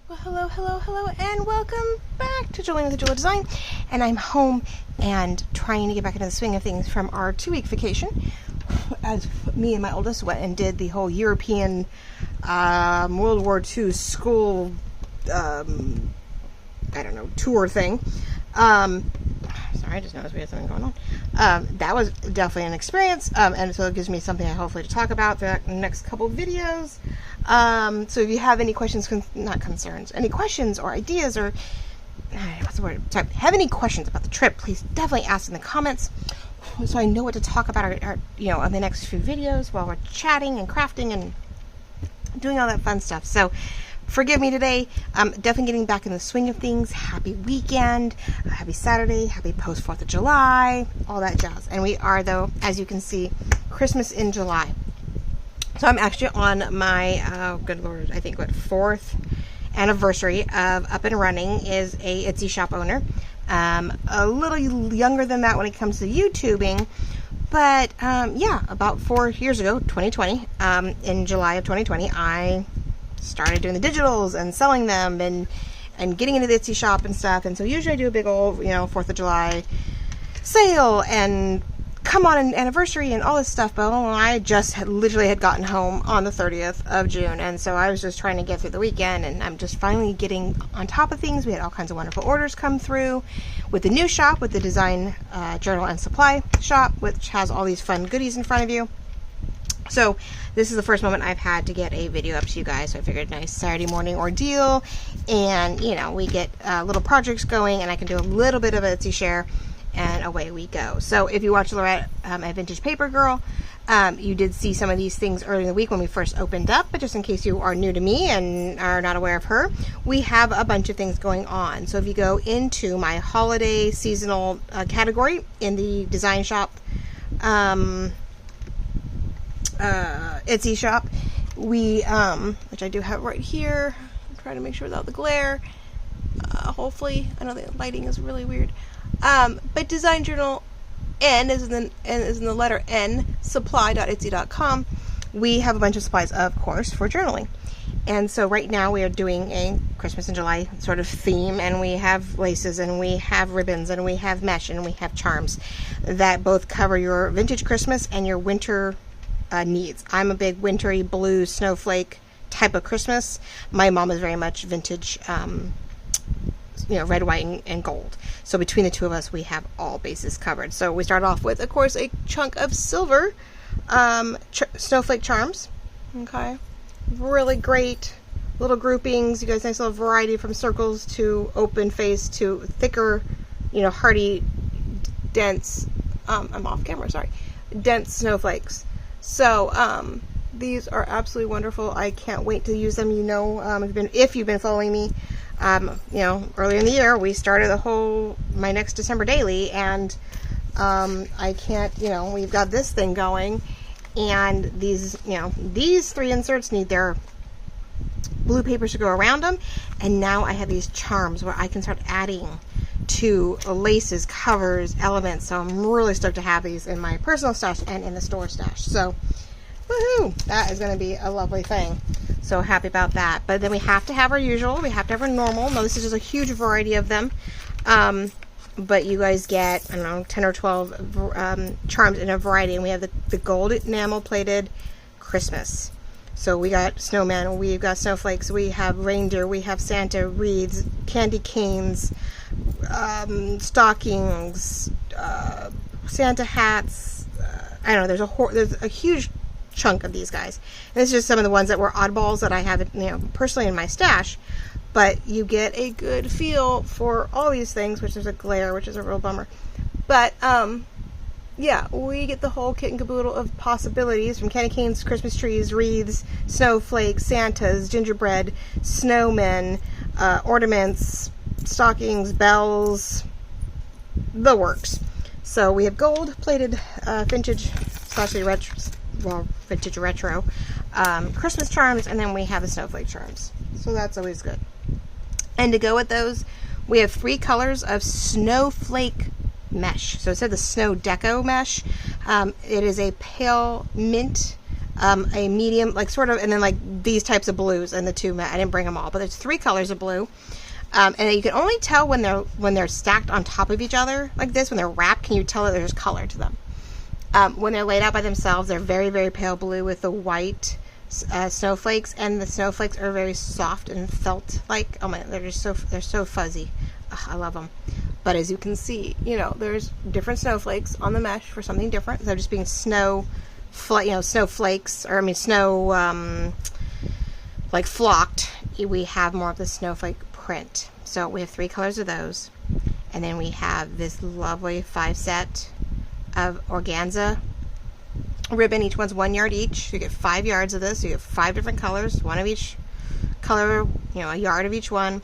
Well, hello, and welcome back to Jolene with the Jewel Design. And I'm home and trying to get back into the swing of things from our 2-week vacation, as me and my oldest went and did the whole European World War II school, I don't know, tour thing. Sorry, I just noticed we had something going on. That was definitely an experience, and so it gives me something hopefully to talk about the next couple of videos. So if you have any questions, not concerns, any questions or ideas or, what's the word? Sorry, have any questions about the trip, please definitely ask in the comments so I know what to talk about on the next few videos while we're chatting and crafting and doing all that fun stuff. So forgive me today. Definitely getting back in the swing of things. Happy weekend, happy Saturday, happy post 4th of July, all that jazz. And we are, though, as you can see, Christmas in July. So I'm actually on my, good Lord, I think, 4th anniversary of up and running as a Etsy shop owner. A little younger than that when it comes to YouTubing. But, yeah, about 4 years ago, 2020, in July of 2020, I started doing the digitals and selling them and getting into the Etsy shop and stuff. And so usually I do a big old, 4th of July sale and come on an anniversary and all this stuff. But I just literally had gotten home on the 30th of June. And so I was just trying to get through the weekend, and I'm just finally getting on top of things. We had all kinds of wonderful orders come through with the new shop, with the design journal and supply shop, which has all these fun goodies in front of you. So this is the first moment I've had to get a video up to you guys. So I figured nice Saturday morning ordeal, and we get little projects going, and I can do a little bit of Etsy share, and away we go. So if you watch Lorette at Vintage Paper Girl, you did see some of these things earlier in the week when we first opened up, but just in case you are new to me and are not aware of her, we have a bunch of things going on. So if you go into my holiday seasonal category in the design shop, Etsy shop, we which I do have right here. I'm trying to make sure without the glare, hopefully. I know the lighting is really weird, but design journal N is in the letter N, supply.etsy.com. we have a bunch of supplies, of course, for journaling. And so right now we are doing a Christmas in July sort of theme, and we have laces, and we have ribbons, and we have mesh, and we have charms that both cover your vintage Christmas and your winter needs. I'm a big wintry blue snowflake type of Christmas. My mom is very much vintage, red, white, and gold. So between the two of us, we have all bases covered. So we start off with, of course, a chunk of silver snowflake charms. Okay, really great little groupings. You guys, nice little variety from circles to open face to thicker, hearty, dense. I'm off camera. Sorry, dense snowflakes. So these are absolutely wonderful. I can't wait to use them. If you've been following me, earlier in the year, we started my next December daily, and I can't, we've got this thing going, and these 3 inserts need their blue papers to go around them, and now I have these charms where I can start adding to laces, covers, elements. So I'm really stoked to have these in my personal stash and in the store stash. So woohoo, that is going to be a lovely thing. So happy about that. But then we have to have our usual, we have to have our normal. No, this is just a huge variety of them, but you guys get, 10 or 12 charms in a variety. And we have the gold enamel plated Christmas. So we got snowman, we've got snowflakes, we have reindeer, we have Santa, wreaths, candy canes, stockings, Santa hats. I don't know, there's a huge chunk of these guys. And this is just some of the ones that were oddballs that I have, personally in my stash. But you get a good feel for all these things, which is a glare, which is a real bummer. But yeah, we get the whole kit and caboodle of possibilities, from candy canes, Christmas trees, wreaths, snowflakes, Santas, gingerbread, snowmen, ornaments, stockings, bells, the works. So we have gold plated vintage retro Christmas charms, and then we have the snowflake charms. So that's always good. And to go with those, we have 3 colors of snowflake mesh. So it said the snow deco mesh. It is a pale mint a medium, like sort of, and then like these types of blues and the two matte. I didn't bring them all, but there's 3 colors of blue. And you can only tell when they're stacked on top of each other like this, when they're wrapped, can you tell that there's color to them. When they're laid out by themselves, they're very, very pale blue with the white snowflakes, and the snowflakes are very soft and felt like, oh my, they're so fuzzy. Ugh, I love them. But as you can see, you know, there's different snowflakes on the mesh for something different. They're just being snowflakes, or I mean snow, like flocked. We have more of the snowflake print. So we have 3 colors of those, and then we have this lovely 5 set of organza ribbon. Each one's 1 yard each. You get 5 yards of this. You get 5 different colors, 1 of each color, you know, a yard of each one.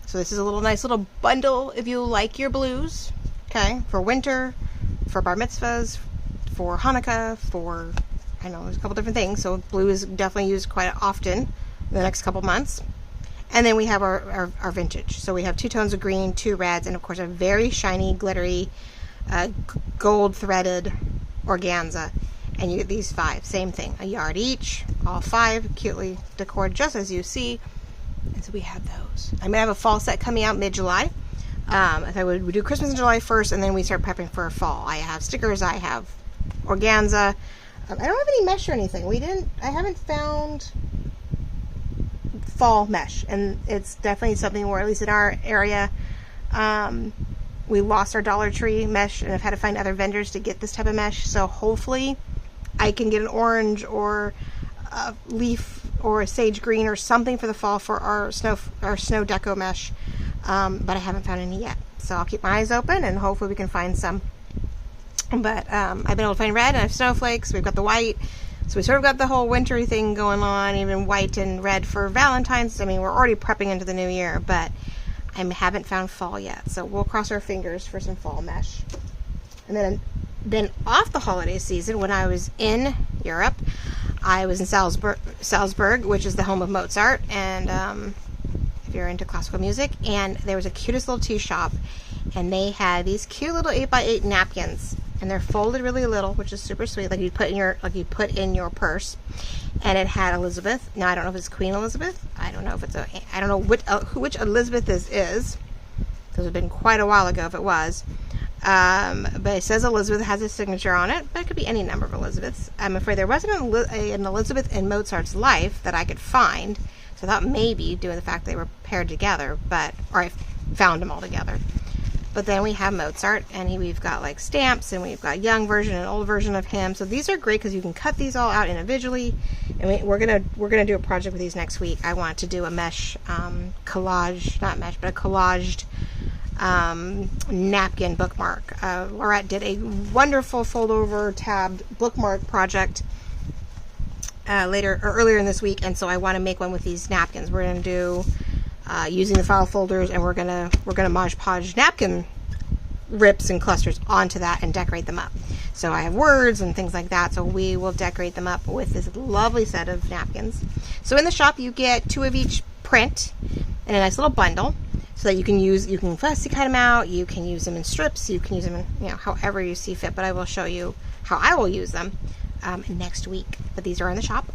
So this is a nice little bundle if you like your blues, okay, for winter, for bar mitzvahs, for Hanukkah, for, I know, there's a couple different things. So blue is definitely used quite often in the next couple months. And then we have our vintage. So we have 2 tones of green, 2 reds, and of course a very shiny, glittery, gold threaded organza. And you get these 5, same thing, a yard each, all 5, cutely decorated just as you see. And so we have those. I'm gonna have a fall set coming out mid-July. If I would do Christmas in July 1st, and then we start prepping for fall. I have stickers, I have organza. I don't have any mesh or anything. I haven't found fall mesh, and it's definitely something where, at least in our area, we lost our Dollar Tree mesh, and I've had to find other vendors to get this type of mesh. So hopefully I can get an orange or a leaf or a sage green or something for the fall for our snow deco mesh, but I haven't found any yet. So I'll keep my eyes open and hopefully we can find some. But I've been able to find red, and I have snowflakes. We've got the white. So we sort of got the whole wintry thing going on, even white and red for Valentine's. I mean, we're already prepping into the new year, but I haven't found fall yet. So we'll cross our fingers for some fall mesh. And then off the holiday season, when I was in Europe, I was in Salzburg, which is the home of Mozart, and if you're into classical music, and there was a cutest little tea shop, and they had these cute little 8x8 napkins, and they're folded really little, which is super sweet, like you put in your purse. And it had Elizabeth. Now I don't know if it's Queen Elizabeth. I don't know if it's I don't know which Elizabeth this is, because it's been quite a while ago if it was. But it says Elizabeth has a signature on it, but it could be any number of Elizabeths. I'm afraid there wasn't an Elizabeth in Mozart's life that I could find, so I thought maybe due to the fact they were paired together, or I found them all together. But then we have Mozart, and we've got like stamps, and we've got young version and old version of him. So these are great because you can cut these all out individually. And we're gonna do a project with these next week. I want to do a mesh collage, not mesh, but a collaged napkin bookmark. Laurette did a wonderful fold-over tabbed bookmark project earlier in this week, and so I want to make one with these napkins. We're gonna do using the file folders, and we're gonna Mod Podge napkin rips and clusters onto that and decorate them up. So I have words and things like that, so we will decorate them up with this lovely set of napkins. So in the shop you get 2 of each print in a nice little bundle, so that you can fussy cut them out, you can use them in strips, you can use them in, however you see fit, but I will show you how I will use them next week. But these are in the shop,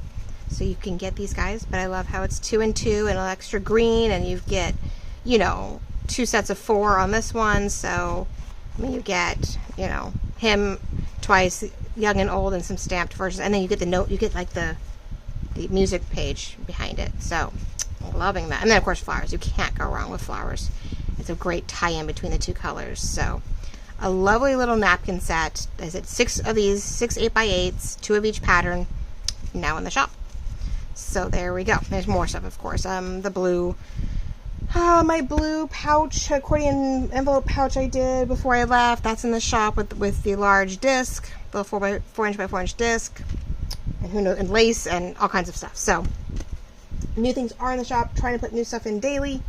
so you can get these guys. But I love how it's 2 and 2 and an extra green, and you get 2 sets of 4 on this one. So I mean, you get him twice, young and old, and some stamped versions, and then you get the note, you get like the music page behind it. So loving that. And then of course flowers, you can't go wrong with flowers. It's a great tie-in between the 2 colors. So a lovely little napkin set. I said 6 of these, 6 8x8s, 2 of each pattern, now in the shop. So there we go. There's more stuff, of course. The blue, my blue pouch, accordion envelope pouch I did before I left. That's in the shop with the large disc, the 4 inch by 4 inch disc, and who knows, and lace and all kinds of stuff. So new things are in the shop. Trying to put new stuff in daily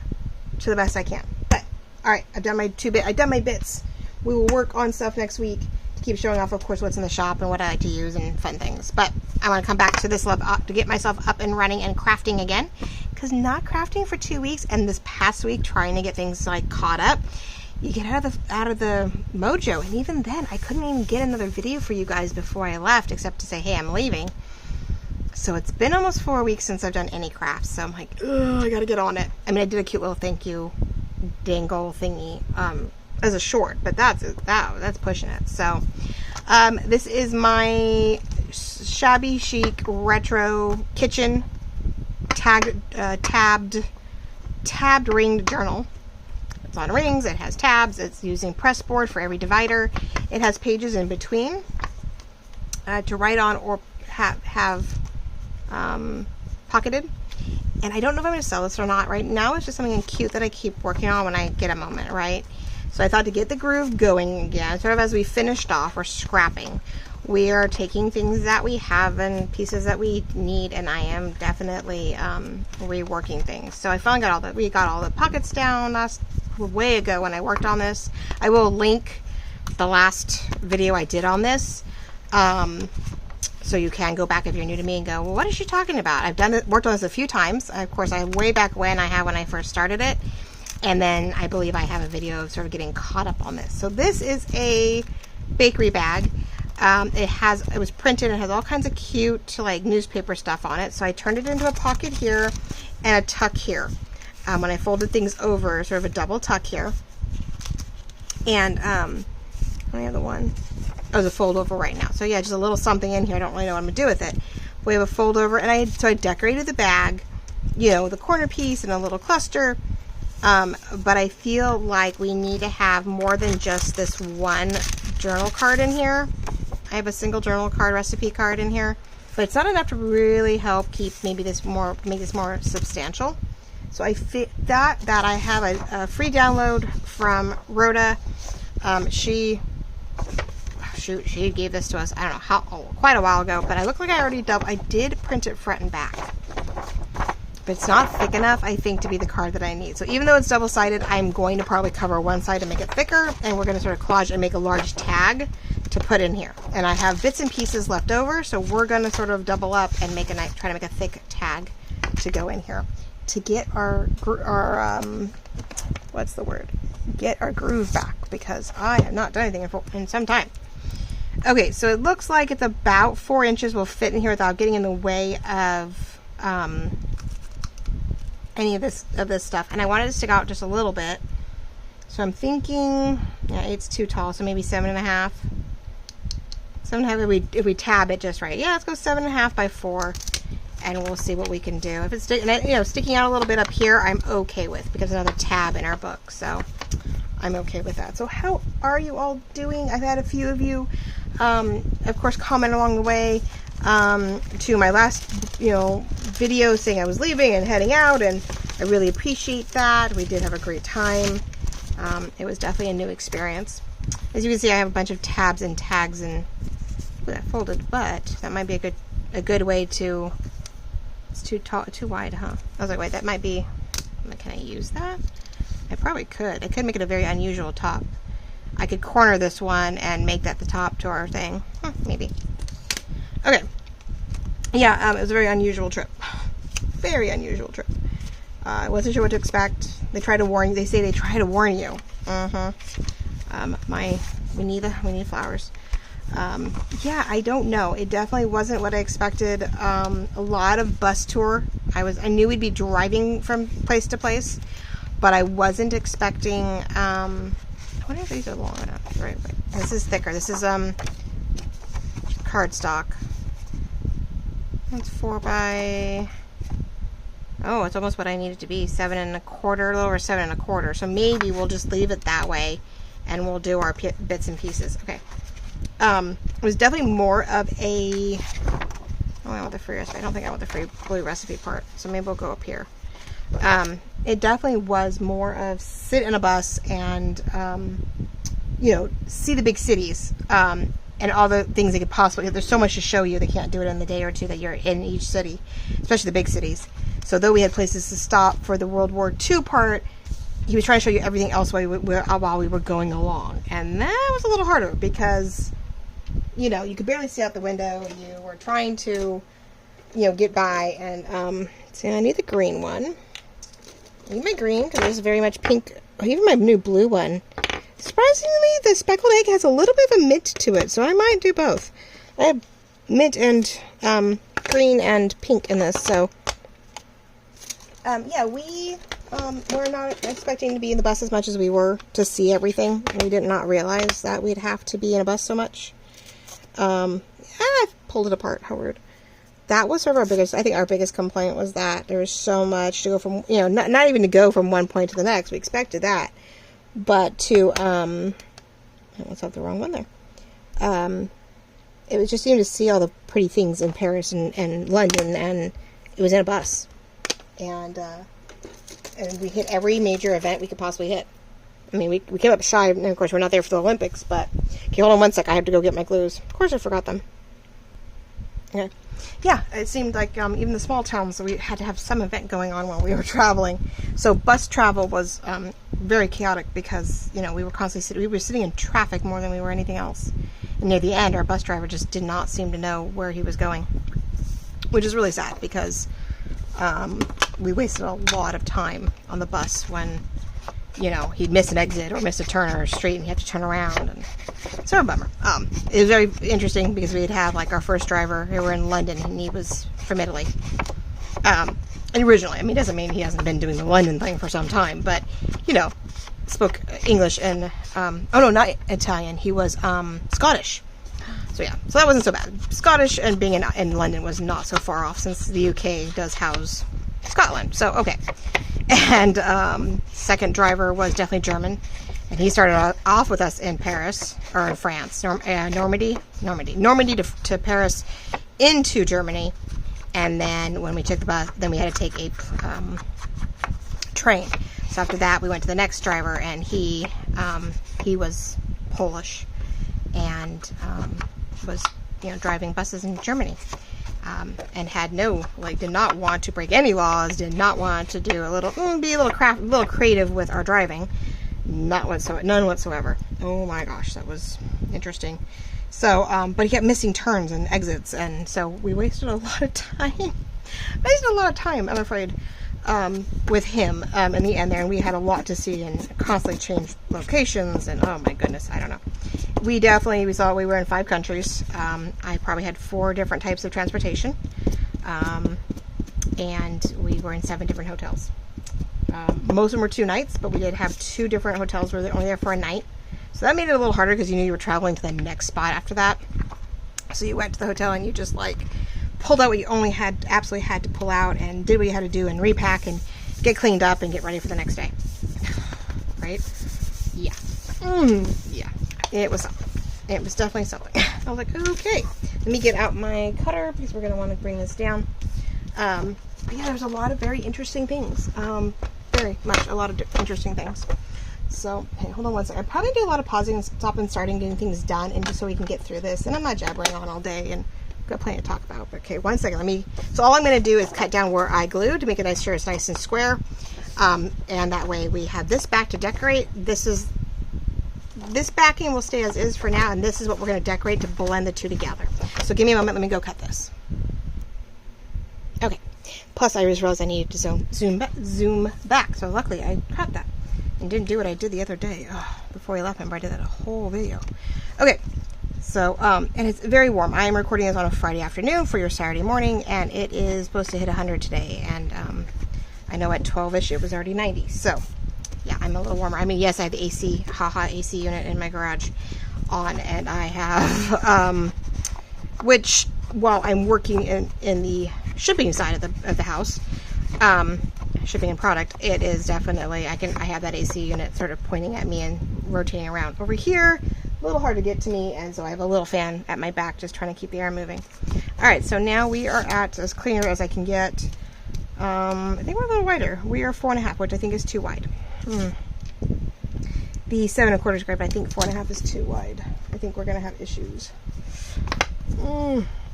to the best I can. But all right, I've done my bits. We will work on stuff next week to keep showing off, of course, what's in the shop and what I like to use and fun things. But I want to come back to this to get myself up and running and crafting again, because not crafting for 2 weeks and this past week trying to get things like caught up, you get out of the mojo. And even then, I couldn't even get another video for you guys before I left, except to say, hey, I'm leaving. So it's been almost 4 weeks since I've done any crafts. So I'm like, ugh, I gotta get on it. I mean, I did a cute little thank you dangle thingy as a short, but that's pushing it. So this is my Shabby Chic retro kitchen tabbed ringed journal. It's on rings, it has tabs, it's using press board for every divider. It has pages in between to write on or have pocketed. And I don't know if I'm going to sell this or not. Right now it's just something cute that I keep working on when I get a moment, right? So I thought to get the groove going again, sort of as we finished off, we're scrapping. We are taking things that we have and pieces that we need, and I am definitely reworking things. So I finally got we got all the pockets down last way ago when I worked on this. I will link the last video I did on this, so you can go back if you're new to me and go, well, what is she talking about? I've worked on this a few times. Of course, way back when I first started it, and then I believe I have a video of sort of getting caught up on this. So this is a bakery bag. It was printed. It has all kinds of cute like newspaper stuff on it. So I turned it into a pocket here and a tuck here. When I folded things over, sort of a double tuck here. And I have the one. Oh, there's a fold over right now. So yeah, just a little something in here. I don't really know what I'm gonna do with it. We have a fold over, and I decorated the bag, you know, with a corner piece and a little cluster. But I feel like we need to have more than just this one journal card in here. I have a single journal card, recipe card in here, but it's not enough to really help make this more substantial. So I fit that I have a free download from Rhoda. She gave this to us, I don't know quite a while ago, but I look like I did print it front and back. But it's not thick enough, I think, to be the card that I need. So even though it's double-sided, I'm going to probably cover one side to make it thicker, and we're going to sort of collage and make a large tag to put in here. And I have bits and pieces left over, so we're going to sort of double up and try to make a thick tag to go in here to get our what's the word? Get our groove back, because I have not done anything in some time. Okay, so it looks like it's about 4 inches will fit in here without getting in the way of any of this stuff, and I wanted to stick out just a little bit, so I'm thinking, yeah, 8's too tall, so maybe 7.5. 7.5 if we tab it just right. Yeah, let's go 7.5 by 4, and we'll see what we can do. If it's sticking out a little bit up here, I'm okay with, because another tab in our book, so I'm okay with that. So how are you all doing? I've had a few of you, of course, comment along the way to my last, video saying I was leaving and heading out, and I really appreciate that. We did have a great time. It was definitely a new experience. As you can see, I have a bunch of tabs and tags and that folded, but that might be a good way to. It's too wide, huh? I was like, wait, that might be. Can I use that? I probably could. I could make it a very unusual top. I could corner this one and make that the top to our thing. Maybe. Okay. Yeah, it was a very unusual trip. Very unusual trip. I wasn't sure what to expect. They try to warn you. They say they try to warn you. We need flowers. Yeah, I don't know. It definitely wasn't what I expected. A lot of bus tour. I knew we'd be driving from place to place, but I wasn't expecting. I wonder if these are long enough. Right. This is thicker. This is cardstock. It's 4 by. Oh, it's almost what I need it to be. 7 1/4, a little over 7 1/4. So maybe we'll just leave it that way, and we'll do our bits and pieces. Okay. It was definitely more of a. Oh, I want the free recipe. I don't think I want the free blue recipe part. So maybe we'll go up here. It definitely was more of sit in a bus and, see the big cities. And all the things they could possibly. There's so much to show you. They can't do it in the day or two that you're in each city, especially the big cities. So though we had places to stop for the World War II part, he was trying to show you everything else while we were going along, and that was a little harder because, you could barely see out the window. You were trying to, get by, and see, I need the green one. I need my green because there's very much pink. Oh, even my new blue one. Surprisingly, the speckled egg has a little bit of a mint to it, so I might do both. I have mint and green and pink in this. So, yeah, we were not expecting to be in the bus as much as we were to see everything. We did not realize that we'd have to be in a bus so much. I pulled it apart. How weird. That was sort of our biggest, I think our biggest complaint was that there was so much to go from, you know, not even to go from one point to the next. We expected that. But to, let's have the wrong one there. It was just, you know, to see all the pretty things in Paris and London, and it was in a bus. And we hit every major event we could possibly hit. I mean, we came up shy, and of course we're not there for the Olympics, but, okay, hold on one sec, I have to go get my glues. Of course I forgot them. Okay. Yeah, it seemed like even the small towns, we had to have some event going on while we were traveling. So bus travel was very chaotic because, you know, we were constantly sitting in traffic more than we were anything else. And near the end, our bus driver just did not seem to know where he was going, which is really sad because we wasted a lot of time on the bus when, you know, he'd miss an exit or miss a turn or a street and he had to turn around. And sort of a bummer. It was very interesting because we'd have like our first driver. We were in London and he was from Italy. And originally, I mean, it doesn't mean he hasn't been doing the London thing for some time, but, you know, spoke English and, oh no, not Italian. He was Scottish. So yeah, so that wasn't so bad. Scottish and being in London was not so far off since the UK does house Scotland. So, okay. And second driver was definitely German. And he started off with us in Paris, or in France, Normandy to Paris into Germany. And then when we took the bus, then we had to take a train. So after that, we went to the next driver, and he was Polish and was, you know, driving buses in Germany. And had did not want to break any laws, did not want to do be a little creative with our driving. None whatsoever. Oh my gosh, that was interesting. So, but he kept missing turns and exits, and so we wasted a lot of time. I'm afraid, with him in the end there, and we had a lot to see and constantly changed locations, and oh my goodness, I don't know. We saw we were in 5 countries. I probably had 4 different types of transportation, and we were in 7 different hotels. Most of them were 2 nights, but we did have 2 different hotels where they're only there for a night. So that made it a little harder because you knew you were traveling to the next spot after that. So you went to the hotel and you just like pulled out what you absolutely had to pull out and did what you had to do and repack and get cleaned up and get ready for the next day. Right? Yeah. Yeah. It was something. It was definitely something. I was like, okay, let me get out my cutter because we're going to want to bring this down. But yeah, there's a lot of very interesting things. Very much a lot of interesting things. So, hey, hold on one second. I probably do a lot of pausing and stop and starting, getting things done, and just so we can get through this. And I'm not jabbering on all day, and I've got plenty to talk about. But okay, one second. So all I'm going to do is cut down where I glued to make it sure it's nice and square. And that way we have this back to decorate. This backing will stay as is for now, and this is what we're going to decorate to blend the two together. So give me a moment. Let me go cut this. Okay. Plus, I just realized I needed to zoom back. So luckily, I cut that and didn't do what I did the other day. Before we left, I did that a whole video. Okay. So, and it's very warm. I am recording this on a Friday afternoon for your Saturday morning, and it is supposed to hit 100 today. And I know at 12-ish it was already 90. So, yeah, I'm a little warmer. I mean, yes, I have the AC unit in my garage on, and I have, which while I'm working in the shipping side of the house, shipping and product, it is definitely, I have that AC unit sort of pointing at me and rotating around. Over here, a little hard to get to me, and so I have a little fan at my back just trying to keep the air moving. All right, so now we are at as clear as I can get. I think we're a little wider. We are 4.5, which I think is too wide. The 7 1/4 is great, but I think 4.5 is too wide. I think we're gonna have issues.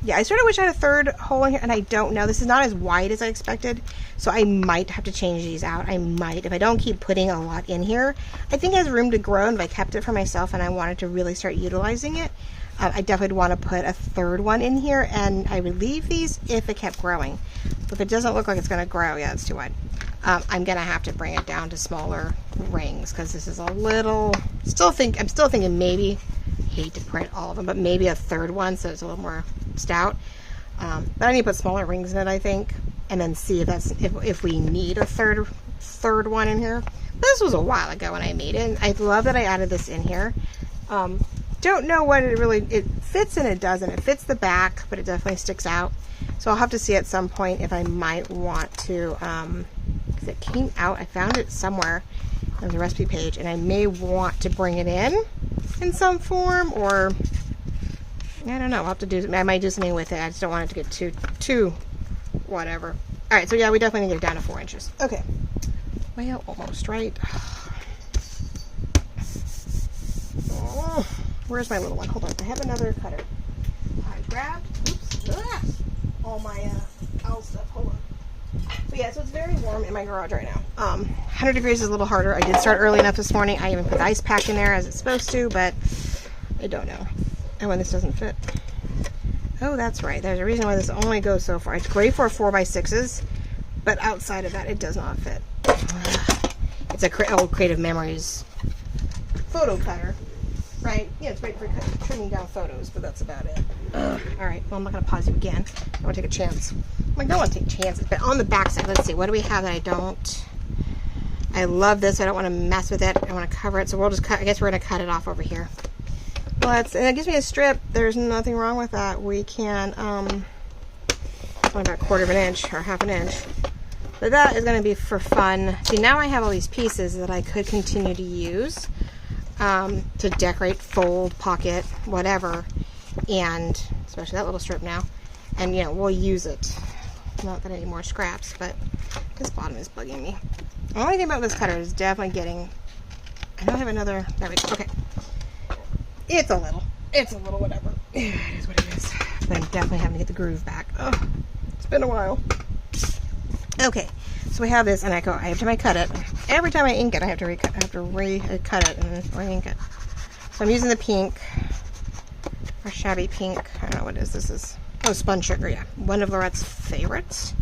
Yeah, I sort of wish I had a third hole in here, and I don't know. This is not as wide as I expected, so I might have to change these out. I might, if I don't keep putting a lot in here. I think it has room to grow, and if I kept it for myself and I wanted to really start utilizing it, I definitely want to put a third one in here, and I would leave these if it kept growing. But if it doesn't look like it's going to grow, yeah, it's too wide. I'm going to have to bring it down to smaller rings, because this is a little, I'm still thinking maybe, hate to print all of them, but maybe a third one so it's a little more stout. But I need to put smaller rings in it, I think, and then see if we need a third one in here. This was a while ago when I made it, and I love that I added this in here. Don't know what it fits and it doesn't. It fits the back, but it definitely sticks out. So I'll have to see at some point if I might want to, because it came out, I found it somewhere on the recipe page, and I may want to bring it in some form, or I don't know. I'll have to do, I might do something with it. I just don't want it to get too whatever. All right, so yeah, we definitely need to get it down to 4 inches. Okay, well, almost, right? Oh, where's my little one? Hold on, I have another cutter. I grabbed, all my owl stuff. Hold on. But yeah, so it's very warm in my garage right now. 100 degrees is a little harder. I did start early enough this morning. I even put the ice pack in there as it's supposed to, but I don't know. And when this doesn't fit. Oh, that's right. There's a reason why this only goes so far. It's great for 4x6s, but outside of that, it does not fit. It's a old Creative Memories photo cutter, right? Yeah, it's great for trimming down photos, but that's about it. All right, well, I'm not going to pause you again. I want to take a chance. I don't want to take chances, but on the back side, let's see. What do we have that I don't? I love this. I don't want to mess with it. I want to cover it, so we'll just cut. I guess we're going to cut it off over here. Well, and it gives me a strip. There's nothing wrong with that. We can, it's only about 1/4 inch or 1/2 inch. But that is going to be for fun. See, now I have all these pieces that I could continue to use to decorate, fold, pocket, whatever. And especially that little strip now. And, you know, we'll use it. Not that I need more scraps, but this bottom is bugging me. The only thing about this cutter is definitely getting, I don't have another, there we go, okay. It's a little whatever. It is what it is. But I'm definitely having to get the groove back. Oh, it's been a while. Okay, so we have this, and every time I cut it, every time I ink it, I have to recut it and re-ink it. So I'm using the pink, or Shabby pink. I don't know what it is. This is, oh, Spun Sugar, yeah. One of Lorette's favorites.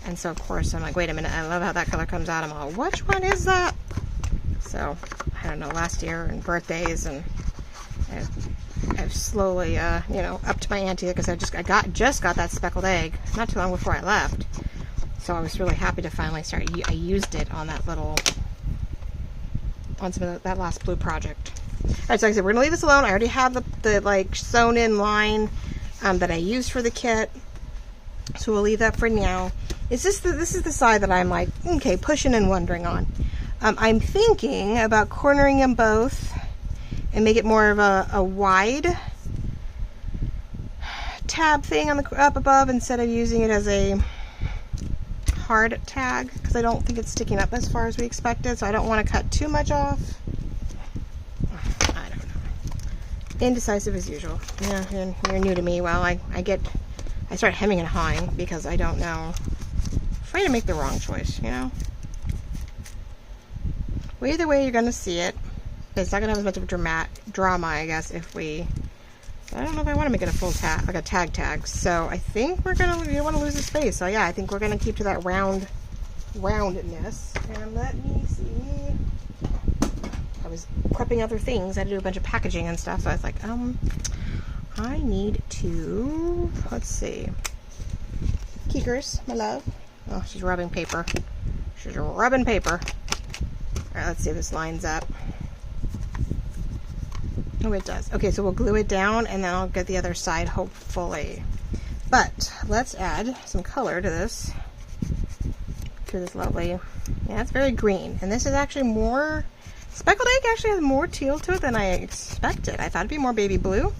And so, of course, I'm like, wait a minute, I love how that color comes out. I'm all, which one is that? So, I don't know, last year and birthdays, and I've slowly, you know, upped my ante, because I just got that speckled egg not too long before I left. So I was really happy to finally start. I used it on that little, on some of that last blue project. All right, so like I said, we're gonna leave this alone. I already have the like sewn in line that I used for the kit, so we'll leave that for now. This is the side that I'm like, okay, pushing and wondering on. I'm thinking about cornering them both and make it more of a wide tab thing on the up above, instead of using it as a hard tag, because I don't think it's sticking up as far as we expected, so I don't want to cut too much off. I don't know. Indecisive as usual. Yeah, you're new to me. Well, I start hemming and hawing because I don't know. Afraid to make the wrong choice, you know? Well, either way, you're going to see it. It's not going to have as much of a drama, I guess, if we... I don't know if I want to make it a full tag, like a tag. So I think we're going to... You don't want to lose the space. So yeah, I think we're going to keep to that roundness. And let me see... I was prepping other things. I had to do a bunch of packaging and stuff. So I was like, I need to... Let's see. Keekers, my love. Oh, she's rubbing paper. She's rubbing paper. Alright, let's see if this lines up. Oh, it does. Okay, so we'll glue it down, and then I'll get the other side, hopefully. But let's add some color to this. To this lovely... Yeah, it's very green. And this is actually more... Speckled egg actually has more teal to it than I expected. I thought it'd be more baby blue.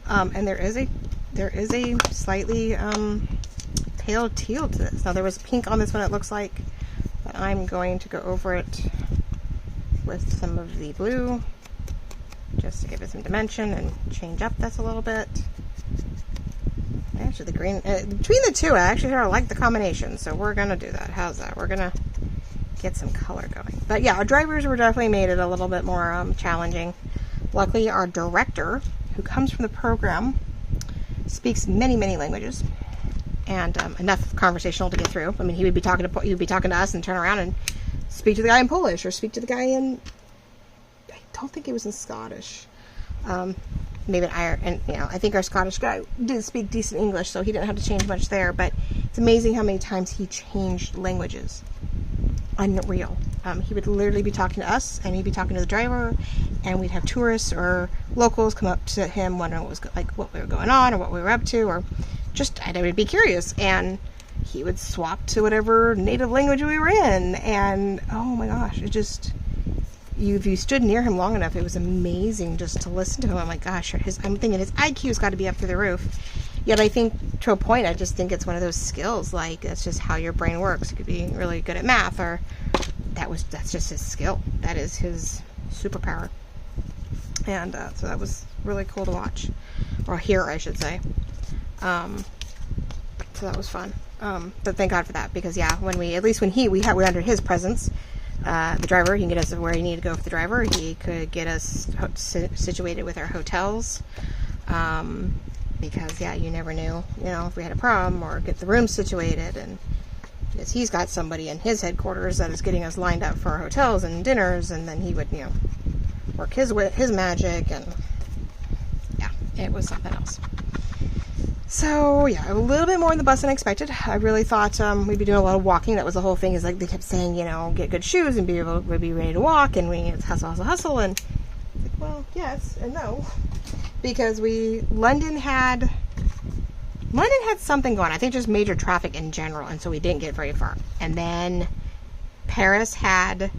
And there is a slightly pale teal to this. Now there was pink on this one, it looks like, but I'm going to go over it with some of the blue just to give it some dimension and change up this a little bit. Actually, the green between the two, I actually sort of like the combination, so we're gonna do that. How's that? We're gonna get some color going. But yeah, our drivers were definitely made it a little bit more challenging. Luckily, our director, who comes from the program, speaks many languages, and enough conversational to get through. I mean, he would be talking to us and turn around and speak to the guy in Polish or speak to the guy in, I don't think it was in Scottish. maybe an Irish, and you know, I think our Scottish guy did speak decent English, so he didn't have to change much there. But it's amazing how many times he changed languages. Unreal. He would literally be talking to us, and he'd be talking to the driver, and we'd have tourists or locals come up to him wondering what we were going on or what we were up to, or just I would be curious, and he would swap to whatever native language we were in, and oh my gosh, it just, if you stood near him long enough, it was amazing just to listen to him. I'm like, gosh, I'm thinking his IQ's got to be up through the roof. Yet I think, to a point, I just think it's one of those skills, like, that's just how your brain works. You could be really good at math, or that's just his skill. That is his superpower. And so that was really cool to watch, or hear, I should say. So that was fun. But thank God for that, because yeah, when we were under his presence, the driver, he can get us where he needed to go for the driver. He could get us situated with our hotels. Because yeah, you never knew, if we had a problem, or get the room situated, and because he's got somebody in his headquarters that is getting us lined up for our hotels and dinners, and then he would, work his magic, and yeah, it was something else. So yeah, a little bit more in the bus than I expected. I really thought we'd be doing a lot of walking. That was the whole thing, is like they kept saying, get good shoes and be ready to walk, and we hustle, and like, well, yes and no. Because London had something going. I think just major traffic in general, and so we didn't get very far. And then Paris had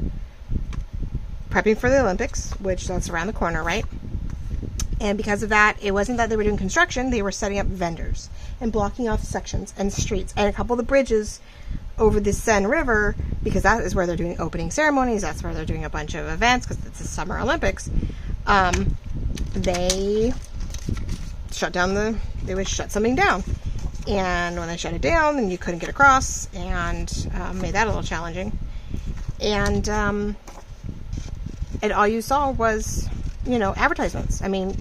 prepping for the Olympics, which that's around the corner, right? And because of that, it wasn't that they were doing construction, they were setting up vendors and blocking off sections and streets and a couple of the bridges over the Seine River, because that is where they're doing opening ceremonies, that's where they're doing a bunch of events, because it's the Summer Olympics. They would shut something down, and when they shut it down, then you couldn't get across, and made that a little challenging. And all you saw was advertisements. I mean,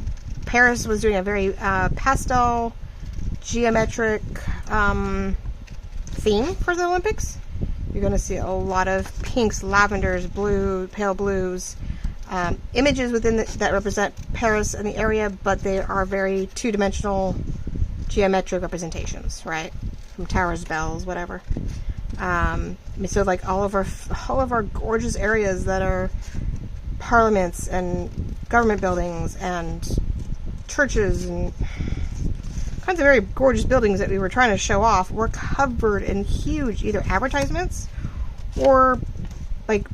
Paris was doing a very pastel, geometric theme for the Olympics. You're going to see a lot of pinks, lavenders, blue, pale blues, images within that represent Paris and the area, but they are very two-dimensional geometric representations, right? From towers, bells, whatever. So like all of our gorgeous areas that are parliaments and government buildings and churches and kinds of very gorgeous buildings that we were trying to show off were covered in huge either advertisements or like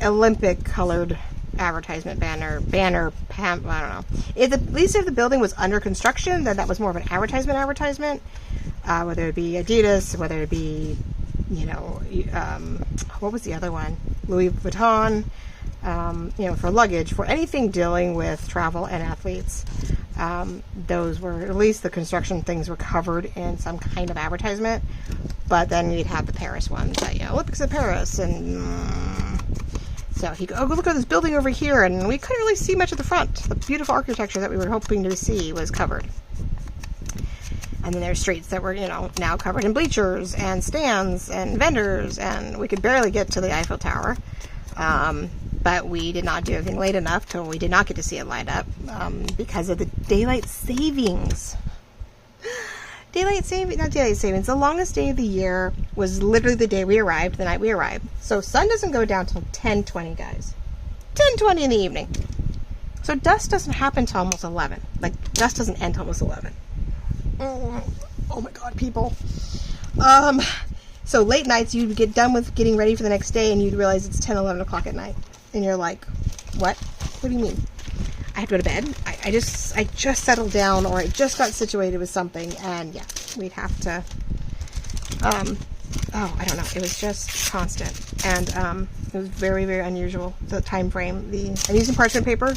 Olympic colored advertisement banner, I don't know. At least if the building was under construction, then that was more of an advertisement, whether it be Adidas, whether it be, what was the other one? Louis Vuitton, for luggage, for anything dealing with travel and athletes. Those were, at least the construction things were covered in some kind of advertisement, but then you'd have the Paris ones, Olympics of Paris, and so he go, look at this building over here, and we couldn't really see much at the front. The beautiful architecture that we were hoping to see was covered. And then there's streets that were, now covered in bleachers and stands and vendors, and we could barely get to the Eiffel Tower. But we did not do anything late enough till we did not get to see it light up because of the daylight savings. The longest day of the year was literally the day we arrived, the night we arrived. So sun doesn't go down till 10:20, guys. 10:20 in the evening. So dusk doesn't happen till almost 11. Like, dusk doesn't end till almost 11. Oh my God, people. So late nights, you'd get done with getting ready for the next day, and you'd realize it's 10, 11 o'clock at night. And you're like, what? What do you mean? I have to go to bed. I just settled down, or I just got situated with something, and yeah, we'd have to, I don't know. It was just constant, and it was very, very unusual, the time frame. I'm using parchment paper,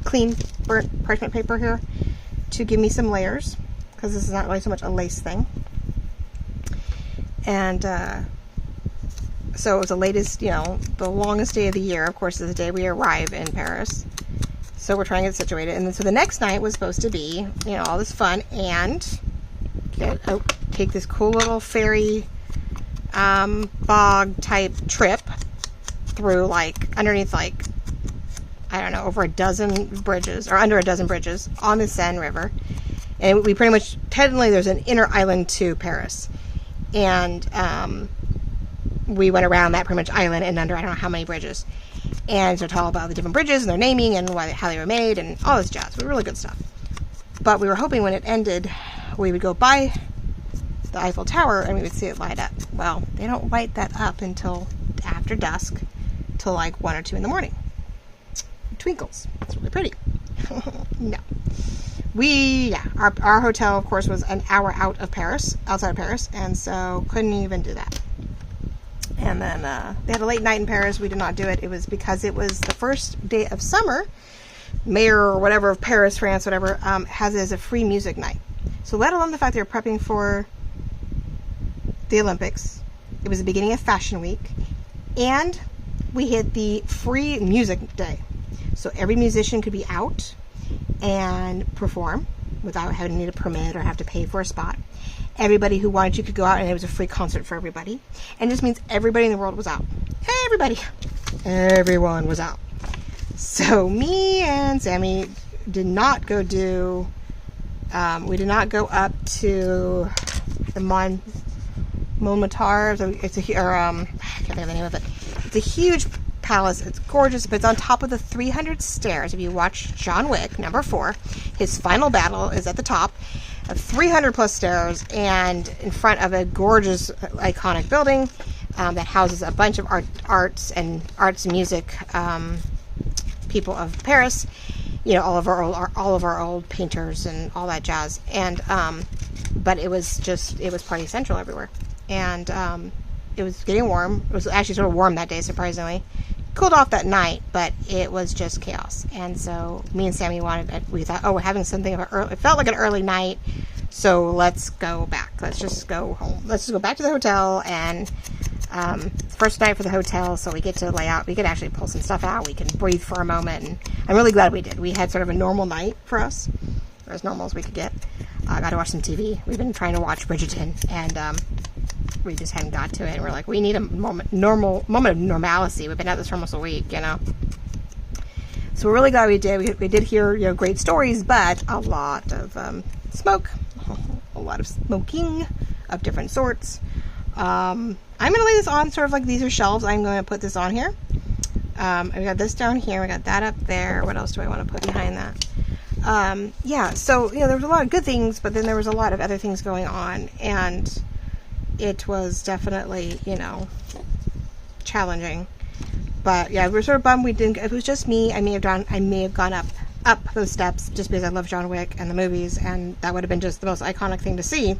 clean burnt parchment paper here, to give me some layers, because this is not really so much a lace thing. And so it was the latest, the longest day of the year, of course, is the day we arrive in Paris. So we're trying to get situated. And then, so the next night was supposed to be, all this fun and take this cool little ferry bog type trip through, underneath, I don't know, over a dozen bridges, or under a dozen bridges on the Seine River. And we pretty much, technically there's an inner island to Paris. And we went around that pretty much island and under I don't know how many bridges. And so talk about the different bridges and their naming and how they were made and all this jazz. Really good stuff. But we were hoping when it ended, we would go by the Eiffel Tower and we would see it light up. Well, they don't light that up until after dusk, till like 1 or 2 in the morning. It twinkles. It's really pretty. No. Our hotel, of course, was an hour outside of Paris, and so couldn't even do that. And then they had a late night in Paris. We did not do it. It was because it was the first day of summer. Mayor or whatever of Paris, France, whatever, has it as a free music night. So let alone the fact they were prepping for the Olympics. It was the beginning of Fashion Week. And we hit the free music day. So every musician could be out and perform without having to need a permit or have to pay for a spot. Everybody who wanted to could go out, and it was a free concert for everybody. And this means everybody in the world was out. Everyone was out. So me and Sammy did not go we did not go up to the Montmartre. I can't think of the name of it. It's a huge palace. It's gorgeous, but it's on top of the 300 stairs. If you watch John Wick, number 4, his final battle is at the top of 300 plus stairs and in front of a gorgeous, iconic building that houses a bunch of arts and music people of Paris. You know, all of our old painters and all that jazz. And but it was party central everywhere, and it was getting warm. It was actually sort of warm that day, surprisingly. Cooled off that night, but it was just chaos. And so me and Sammy we thought, we're having something of it felt like an early night, so let's go back. Let's just go home. Let's just go back to the hotel. And first night for the hotel, so we get to lay out. We could actually pull some stuff out. We can breathe for a moment, and I'm really glad we did. We had sort of a normal night for us, or as normal as we could get. I got to watch some TV. We've been trying to watch Bridgerton, and we just hadn't got to it. And we're like, we need a moment of normalcy. We've been at this for almost a week, you know. So we're really glad we did. We did hear, great stories, but a lot of smoke, a lot of smoking of different sorts. I'm going to lay this on sort of like these are shelves. I'm going to put this on here. We got this down here. We got that up there. What else do I want to put behind that? So, there was a lot of good things, but then there was a lot of other things going on, and it was definitely, challenging. But yeah, we're sort of bummed we didn't. If it was just me, I may have gone up those steps just because I love John Wick and the movies, and that would have been just the most iconic thing to see.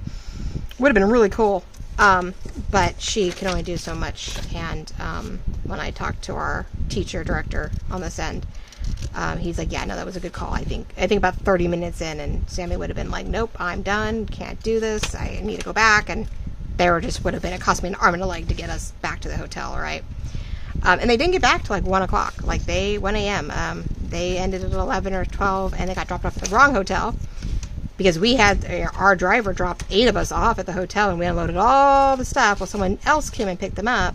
Would have been really cool. But she can only do so much. And when I talked to our director on this end, he's like, yeah, no, that was a good call. I think about 30 minutes in, and Sammy would have been like, nope, I'm done, can't do this, I need to go back. And it cost me an arm and a leg to get us back to the hotel, right? And they didn't get back till like 1 o'clock, 1 a.m. They ended at 11 or 12, and they got dropped off at the wrong hotel because we had our driver dropped 8 of us off at the hotel, and we unloaded all the stuff. Well, someone else came and picked them up,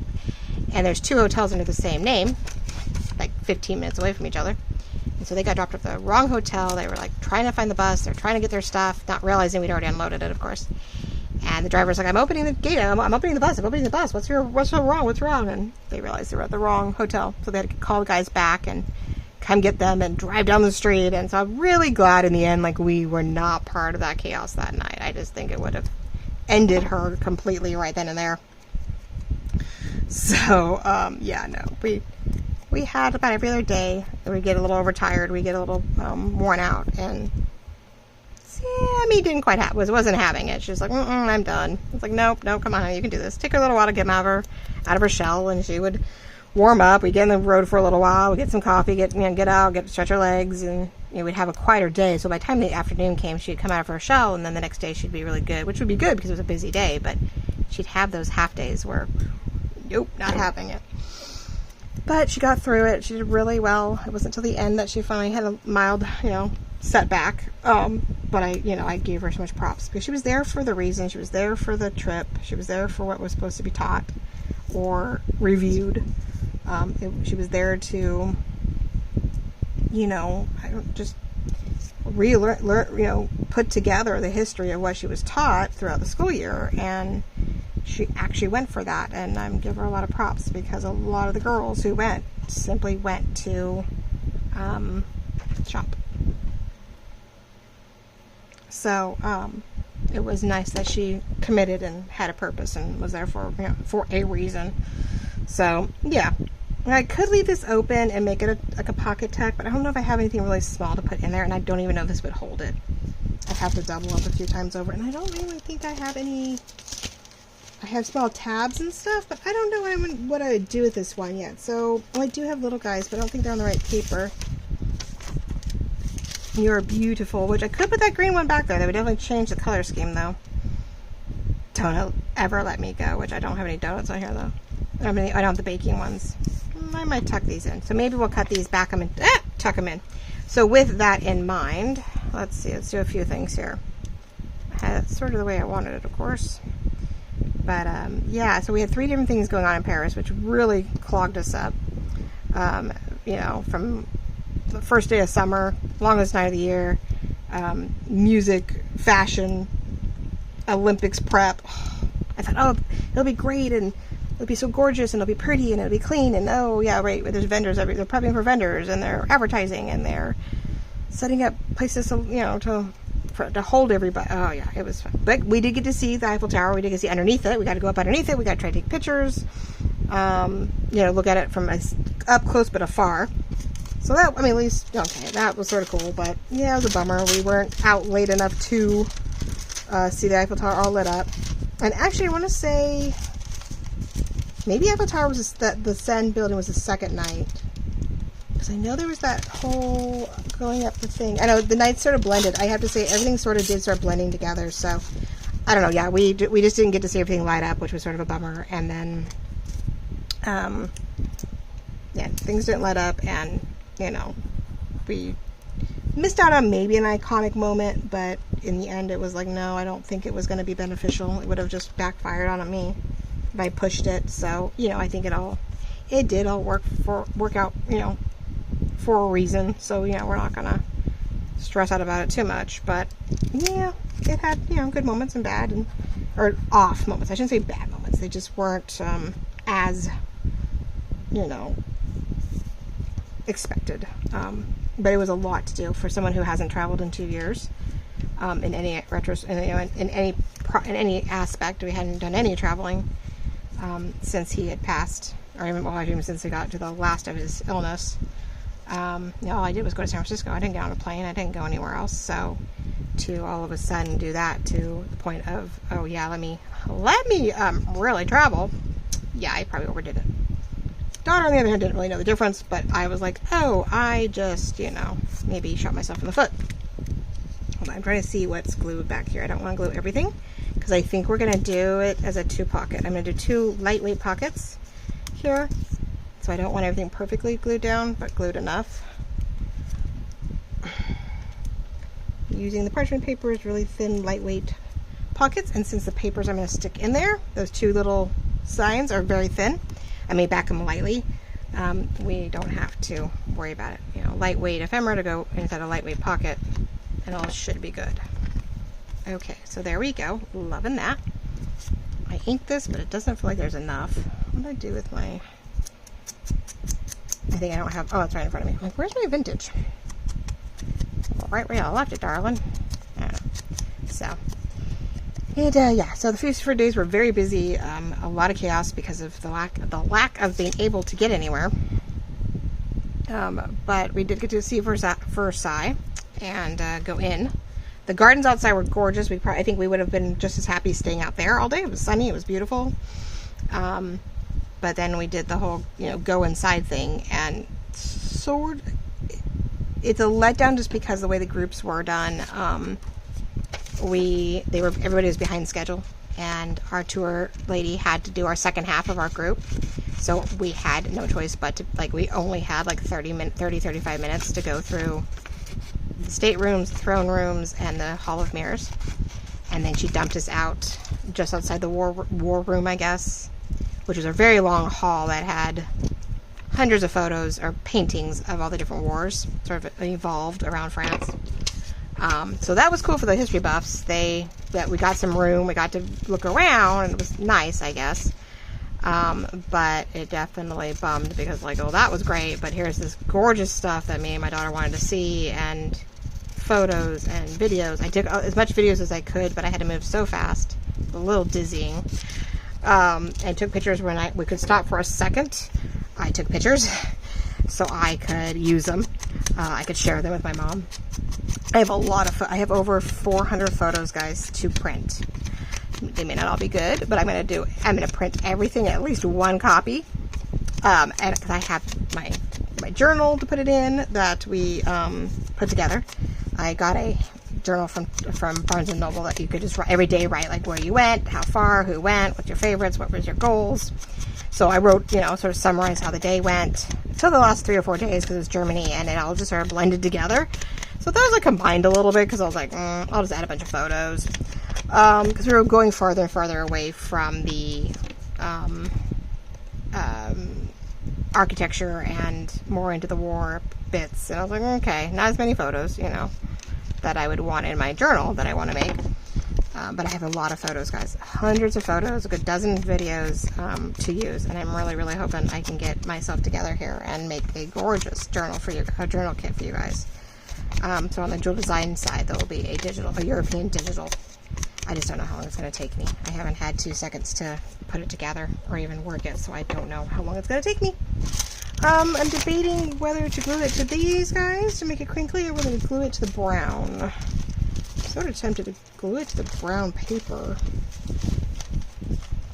and there's 2 hotels under the same name, like 15 minutes away from each other. And so they got dropped off at the wrong hotel. They were like trying to find the bus. They're trying to get their stuff, not realizing we'd already unloaded it, of course. And the driver's like, I'm opening the gate. I'm opening the bus. What's wrong? What's wrong? And they realized they were at the wrong hotel. So they had to call the guys back and come get them and drive down the street. And so I'm really glad in the end, we were not part of that chaos that night. I just think it would have ended her completely right then and there. So, we had about every other day. We get a little overtired. We get a little worn out. And Sammy wasn't having it. She was like, I'm done. I was like, nope, come on, you can do this. Take her a little while to get out of her shell, and she would warm up. We'd get on the road for a little while. We'd get some coffee, get out, stretch her legs, and we'd have a quieter day. So by the time the afternoon came, she'd come out of her shell, and then the next day she'd be really good, which would be good because it was a busy day, but she'd have those half days where, nope, not having it. But she got through it. She did really well. It wasn't until the end that she finally had a mild, setback. But I gave her so much props because she was there for the reason. She was there for the trip. She was there for what was supposed to be taught or reviewed. She was there to you know, I don't just put together the history of what she was taught throughout the school year, and she actually went for that, and I'm giving her a lot of props, because a lot of the girls who went simply went to shop. So it was nice that she committed and had a purpose and was there for, you know, for a reason. So yeah, I could leave this open and make it like a pocket tuck, but I don't know if I have anything really small to put in there, and I don't even know if this would hold it. I'd have to double up a few times over, and I don't really think I have any. I have small tabs and stuff, but I don't know what I would do with this one yet. So, well, I do have little guys, but I don't think they're on the right paper. You're beautiful, which I could put that green one back there. That would definitely change the color scheme, though. Don't ever let me go, which I don't have any donuts on here, though. I don't have the baking ones. I might tuck these in. So maybe we'll cut these back them and tuck them in. So with that in mind, let's see. Let's do a few things here. That's sort of the way I wanted it, of course. But yeah, so we had 3 different things going on in Paris, which really clogged us up. You know, from the first day of summer, longest night of the year, music, fashion, Olympics prep. I thought, oh, it'll be great, and it'll be so gorgeous, and it'll be pretty, and it'll be clean, and oh yeah, right, there's vendors they're prepping for vendors, and they're advertising, and they're setting up places, you know, to hold everybody. Oh yeah, it was fun. But we did get to see the Eiffel Tower. We did get to see underneath it. We got to go up underneath it. We got to try to take pictures. You know, look at it from up close but afar. So that, I mean, at least, okay, that was sort of cool. But yeah, it was a bummer. We weren't out late enough to see the Eiffel Tower all lit up. And actually, I want to say maybe Eiffel Tower was the Seine building was the second night. Because I know there was that whole going up the thing. I know the nights sort of blended. I have to say, everything sort of did start blending together. So I don't know. Yeah, we just didn't get to see everything light up, which was sort of a bummer. And then, yeah, things didn't light up, and you know, we missed out on maybe an iconic moment. But in the end, it was like, no, I don't think it was going to be beneficial. It would have just backfired on me if I pushed it. So you know, I think it did all work out. You know, for a reason. So you know, we're not gonna stress out about it too much. But yeah, it had, you know, good moments and bad or off moments. I shouldn't say bad moments. They just weren't as, you know, expected. But it was a lot to do for someone who hasn't traveled in 2 years. In any in any aspect, we hadn't done any traveling since he had passed, or even since he got to the last of his illness. All I did was go to San Francisco. I didn't get on a plane. I didn't go anywhere else. So to all of a sudden do that to the point of, oh yeah, let me really travel. Yeah, I probably overdid it. Daughter, on the other hand, didn't really know the difference, but I was like, oh, I just, you know, maybe shot myself in the foot. Hold on, I'm trying to see what's glued back here. I don't want to glue everything, because I think we're going to do it as a 2-pocket. I'm going to do 2 lightweight pockets here. So I don't want everything perfectly glued down, but glued enough. Using the parchment paper is really thin, lightweight pockets, and since the papers I'm going to stick in there, those 2 little signs are very thin. I may back them lightly. We don't have to worry about it. You know, lightweight ephemera to go inside a lightweight pocket, and all should be good. Okay, so there we go. Loving that. I inked this, but it doesn't feel like there's enough. What do I do with my... I think I don't have... Oh, it's right in front of me. I'm like, where's my vintage? Well, right where I left it, darling. I don't know. So... yeah, so the first 4 days were very busy, a lot of chaos because of the lack of being able to get anywhere. But we did get to see Versailles and go in. The gardens outside were gorgeous. I think we would have been just as happy staying out there all day. It was sunny, it was beautiful. But then we did the whole, you know, go inside thing, and it's a letdown just because of the way the groups were done. Everybody was behind schedule, and our tour lady had to do our second half of our group, so we had no choice but to, we only had 35 minutes to go through the staterooms, the throne rooms, and the Hall of Mirrors. And then she dumped us out just outside the war room, I guess, which was a very long hall that had hundreds of photos or paintings of all the different wars sort of evolved around France. So that was cool for the history buffs. That we got some room, we got to look around, and it was nice, I guess. But it definitely bummed because, like, oh, that was great, but here's this gorgeous stuff that me and my daughter wanted to see, and photos and videos. I took as much videos as I could, but I had to move so fast. A little dizzying. And took pictures when we could stop for a second. I took pictures so I could use them. I could share them with my mom. I have over 400 photos, guys, to print. They may not all be good, but I'm going to print everything, at least one copy. And because I have my journal to put it in that we put together. I got a journal from Barnes & Noble that you could just every day write, like, where you went, how far, who went, what's your favorites, what was your goals. So I wrote, sort of summarize how the day went until the last 3 or 4 days because it was Germany, and it all just sort of blended together. So those I combined a little bit because I was like, I'll just add a bunch of photos. Because we were going farther and farther away from the architecture and more into the war bits. And I was like, okay, not as many photos, that I would want in my journal that I want to make. But I have a lot of photos, guys. Hundreds of photos, a good dozen videos to use. And I'm really, really hoping I can get myself together here and make a gorgeous journal for you, a journal kit for you guys. So on the jewel design side, there will be a European digital. I just don't know how long it's going to take me. I haven't had 2 seconds to put it together or even work it, so I don't know how long it's going to take me. I'm debating whether to glue it to these guys to make it crinkly or whether to glue it to the brown. I'm sort of tempted to glue it to the brown paper.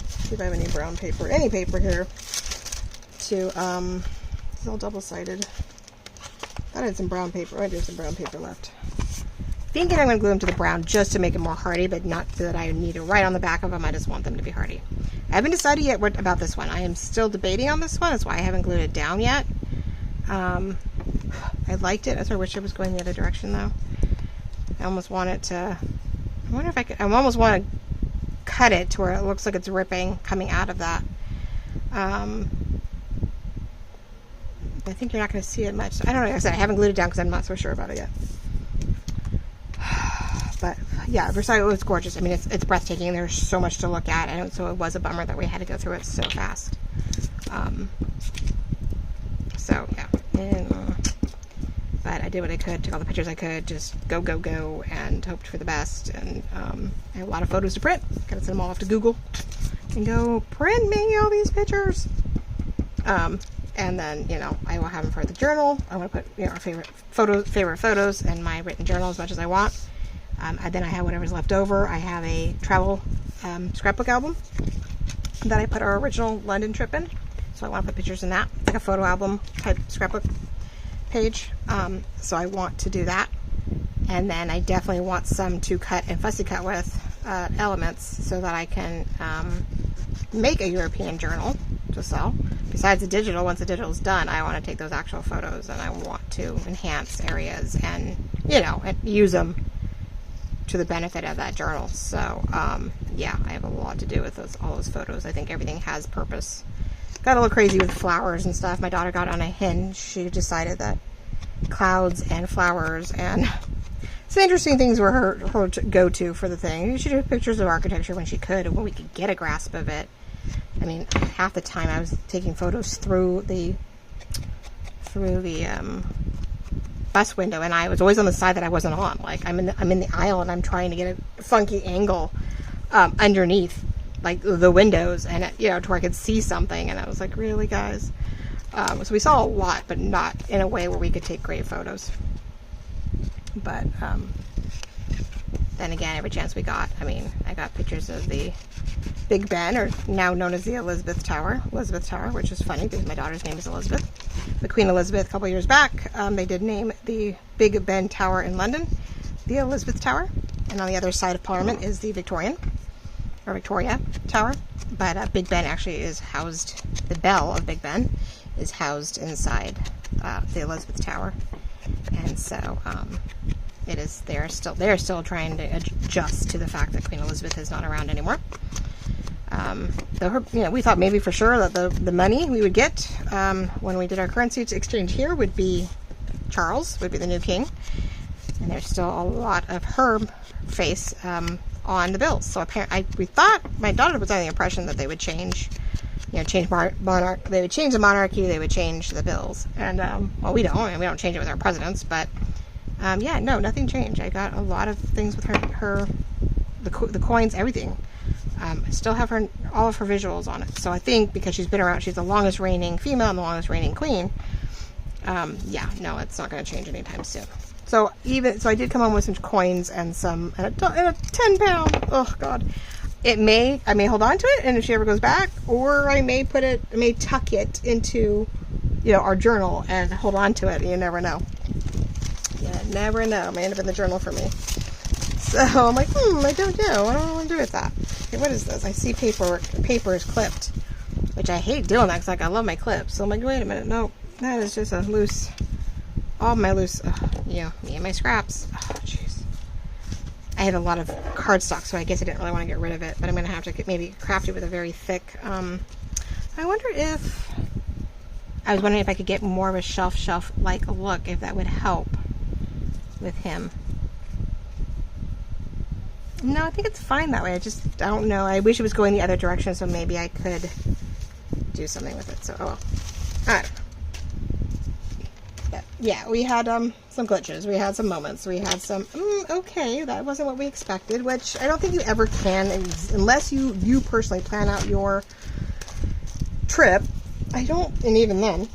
See if I have any brown paper. Any paper here. It's all double-sided. I had some brown paper. I do have some brown paper left. Thinking I'm going to glue them to the brown just to make it more hardy, but not that I need to write on the back of them. I just want them to be hardy. I haven't decided yet about this one. I am still debating on this one. That's why I haven't glued it down yet. I liked it. I wish it was going the other direction, though. I almost want it to... I wonder if I could... I almost want to cut it to where it looks like it's ripping coming out of that. I think you're not going to see it much. I don't know. Like I said, I haven't glued it down because I'm not so sure about it yet. But yeah, Versailles was gorgeous. I mean, it's breathtaking. There's so much to look at, and so it was a bummer that we had to go through it so fast. So yeah, but I did what I could, took all the pictures I could, just go, and hoped for the best. And I have a lot of photos to print. Gotta send them all off to Google and go print me all these pictures. And then, I will have them for the journal. I want to put, our favorite photos in my written journal as much as I want. And then I have whatever's left over. I have a travel scrapbook album that I put our original London trip in. So I want to put pictures in that, like a photo album type scrapbook page. So I want to do that. And then I definitely want some to cut and fussy cut with elements so that I can make a European journal to sell. Besides the digital, once the digital is done, I want to take those actual photos and I want to enhance areas and, and use them to the benefit of that journal. So, yeah, I have a lot to do with all those photos. I think everything has purpose. Got a little crazy with flowers and stuff. My daughter got on a hinge. She decided that clouds and flowers and some interesting things were her go-to for the thing. She did pictures of architecture when she could and when we could get a grasp of it. I mean, half the time I was taking photos through the bus window, and I was always on the side that I wasn't on. Like I'm in the aisle, and I'm trying to get a funky angle underneath, like the windows, and to where I could see something. And I was like, really, guys? So we saw a lot, but not in a way where we could take great photos. But then again, every chance we got, I got pictures of the Big Ben, or now known as the Elizabeth Tower, which is funny because my daughter's name is Elizabeth. But Queen Elizabeth, a couple years back, they did name the Big Ben Tower in London the Elizabeth Tower, and on the other side of Parliament is the Victoria Tower. But Big Ben actually is housed, the bell of Big Ben is housed inside the Elizabeth Tower, and so it is. They're still trying to adjust to the fact that Queen Elizabeth is not around anymore. So her, you know, we thought maybe for sure that the money we would get when we did our currency exchange here would be Charles, would be the new king. And there's still a lot of her face on the bills. So apparently, we thought, my daughter was under the impression that they would change, you know, change monarch. They would change the monarchy. They would change the bills. And well, we don't. And we don't change it with our presidents. But yeah, no, nothing changed. I got a lot of things with the coins, everything. I still have all of her visuals on it. So I think because she's been around, she's the longest reigning female and the longest reigning queen. Yeah, no, it's not going to change anytime soon. So I did come home with some coins and a 10-pound. Oh God, I may hold on to it, and if she ever goes back, or I may tuck it into, you know, our journal and hold on to it. You never know. You never know. It may end up in the journal for me. So I'm like, I don't know. What do I want to do with that? Okay, what is this? I see paper is clipped, which I hate doing that because like I love my clips. So I'm like, wait a minute, no, that is just a loose. All my loose, you know, me and my scraps. Oh, jeez. I had a lot of cardstock, so I guess I didn't really want to get rid of it, but I'm going to have to maybe craft it with a very thick, I wonder if, I was wondering if I could get more of a shelf-like look, if that would help with him. No, I think it's fine that way. I just don't know. I wish it was going the other direction, so maybe I could do something with it. So, oh well. I don't know. Yeah, we had some glitches. We had some moments. We had some, okay, that wasn't what we expected, which I don't think you ever can, unless you personally plan out your trip. And even then,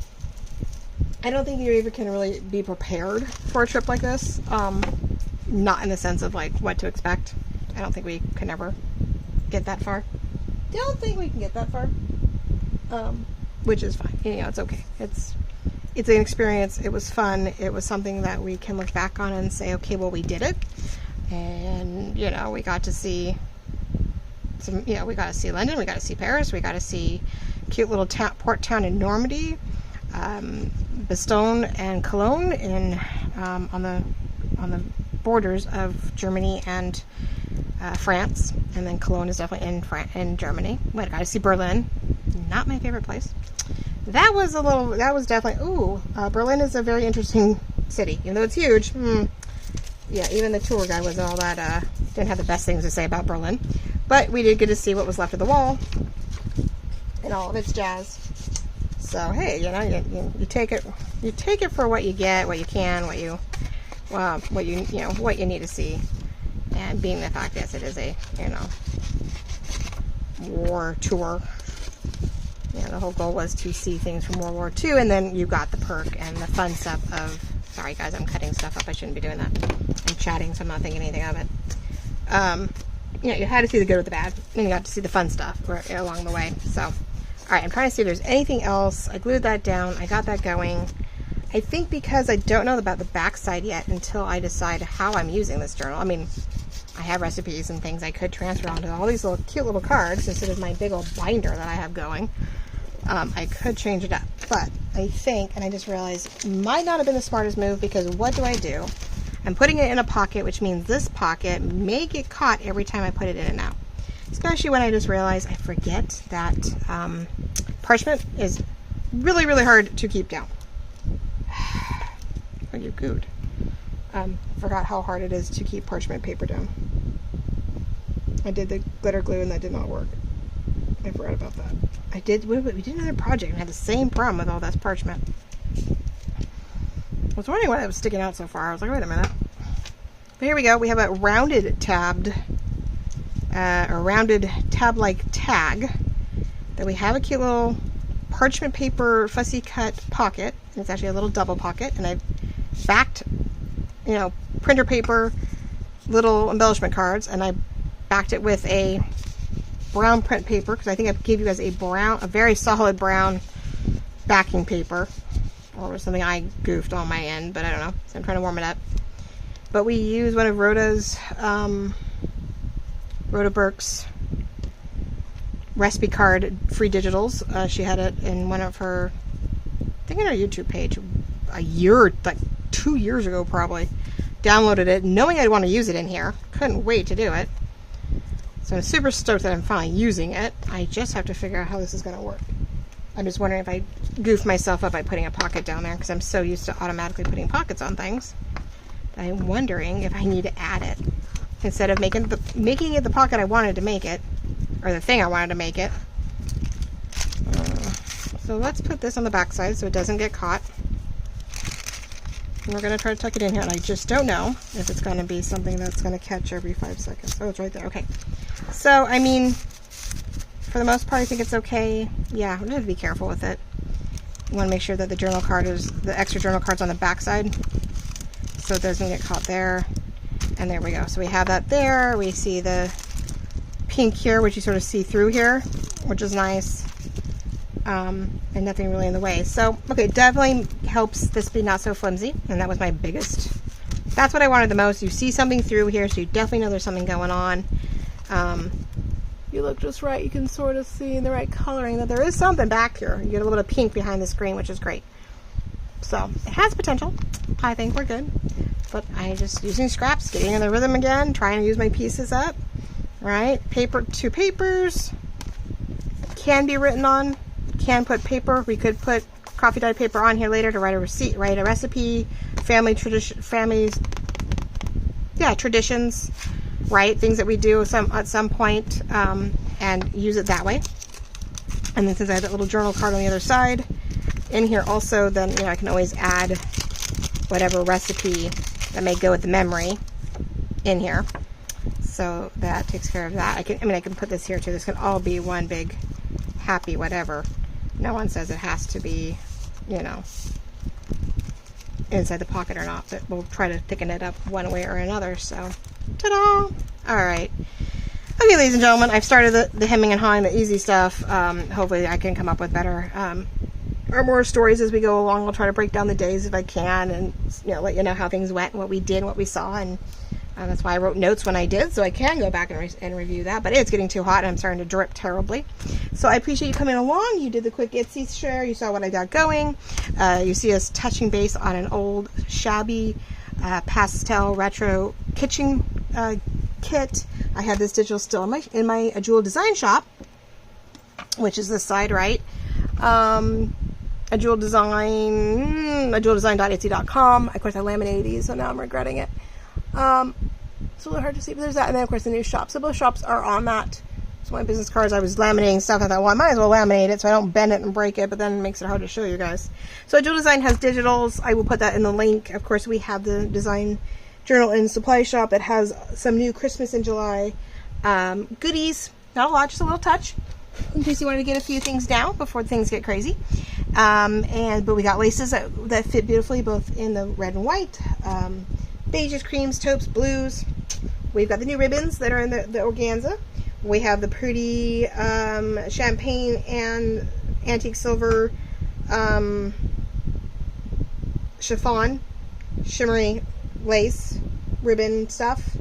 I don't think you ever can really be prepared for a trip like this. Not in the sense of like what to expect. I don't think we can ever get that far. Don't think we can get that far. Which is fine. You know, it's okay. It's an experience. It was fun. It was something that we can look back on and say, okay, well, we did it. And, you know, we got to see we got to see London. We got to see Paris. We got to see cute little port town in Normandy, Bastogne and Cologne on the borders of Germany and France. And then Cologne is definitely in Germany. We got to see Berlin. Not my favorite place. That was definitely, Berlin is a very interesting city, even though it's huge. Yeah, even the tour guide wasn't all that, didn't have the best things to say about Berlin. But we did get to see what was left of the wall and all of its jazz. So, hey, you know, you take it for what you get, what you can, what you need to see. And being the fact, yes, it is a, you know, war tour. Yeah, the whole goal was to see things from World War II, and then you got the perk and the fun stuff of, sorry guys, I'm cutting stuff up, I shouldn't be doing that. I'm chatting, so I'm not thinking anything of it. You know, you had to see the good with the bad, and you got to see the fun stuff along the way. So, alright, I'm trying to see if there's anything else. I glued that down, I got that going. I think because I don't know about the back side yet until I decide how I'm using this journal. I mean, I have recipes and things I could transfer onto all these little cute little cards instead of my big old binder that I have going. I could change it up, but I think, and I just realized, might not have been the smartest move, because what do? I'm putting it in a pocket, which means this pocket may get caught every time I put it in and out. Especially when I just realized I forget that parchment is really, really hard to keep down. Oh, you good. Forgot how hard it is to keep parchment paper down. I did the glitter glue and that did not work. I forgot about that. We did another project and had the same problem with all this parchment. I was wondering why it was sticking out so far. I was like, wait a minute. But here we go. We have a rounded tab-like tag that we have a cute little parchment paper fussy cut pocket. It's actually a little double pocket, and I've backed, you know, printer paper, little embellishment cards, and I backed it with a brown print paper, because I think I gave you guys a very solid brown backing paper, or something I goofed on my end, but I don't know, so I'm trying to warm it up. But we use one of Rhoda Burke's recipe card free digitals. She had it in one of her, I think on her YouTube page, like 2 years ago probably. Downloaded it knowing I'd want to use it in here. Couldn't wait to do it. So I'm super stoked that I'm finally using it. I just have to figure out how this is going to work. I'm just wondering if I goof myself up by putting a pocket down there, because I'm so used to automatically putting pockets on things. I'm wondering if I need to add it instead of making it the pocket I wanted to make it, or the thing I wanted to make it. So let's put this on the back side so it doesn't get caught. And we're going to try to tuck it in here, and I just don't know if it's going to be something that's going to catch every 5 seconds. Oh, it's right there. Okay. So, I mean, for the most part, I think it's okay. Yeah, we have to be careful with it. You want to make sure that the journal card is, the extra journal card's on the back side, so it doesn't get caught there. And there we go. So we have that there. We see the pink here, which you sort of see through here, which is nice. And nothing really in the way. So, okay, definitely helps this be not so flimsy, and that was my biggest. That's what I wanted the most. You see something through here, so you definitely know there's something going on. You look just right. You can sort of see in the right coloring that there is something back here. You get a little bit of pink behind the screen, which is great. So, it has potential. I think we're good. But I'm just using scraps, getting in the rhythm again, trying to use my pieces up. Right? Paper, 2 papers. Can be written on. Can put paper. We could put coffee dyed paper on here later to write a receipt, write a recipe, traditions, right? Things that we do at some point, and use it that way. And then since I have that little journal card on the other side in here also, then you know I can always add whatever recipe that may go with the memory in here. So that takes care of that. I can put this here too. This can all be one big happy whatever. No one says it has to be, you know, inside the pocket or not, but we'll try to thicken it up one way or another. So, ta-da! All right. Okay, ladies and gentlemen, I've started the hemming and hawing, the easy stuff. Hopefully I can come up with better or more stories as we go along. I'll try to break down the days if I can, and you know, let you know how things went and what we did and what we saw, and that's why I wrote notes when I did, so I can go back and review that. But it's getting too hot and I'm starting to drip terribly. So I appreciate you coming along. You did the quick Etsy share. You saw what I got going. You see us touching base on an old Shabby pastel retro kitchen kit. I have this digital still in my Jewel Design shop, which is this side, right? jeweldesign.etsy.com. Of course, I laminated these, so now I'm regretting it. It's a little hard to see, but there's that, and then of course the new shop. So both shops are on that. So my business cards, I was laminating stuff. I thought, well, I might as well laminate it so I don't bend it and break it, but then it makes it hard to show you guys. So Jewel Design has digitals. I will put that in the link. Of course, we have the design journal and supply shop that has some new Christmas in July goodies. Not a lot, just a little touch, in case you wanted to get a few things down before things get crazy. But we got laces that fit beautifully, both in the red and white. Beiges, creams, taupes, blues. We've got the new ribbons that are in the organza. We have the pretty champagne and antique silver chiffon, shimmery lace ribbon stuff.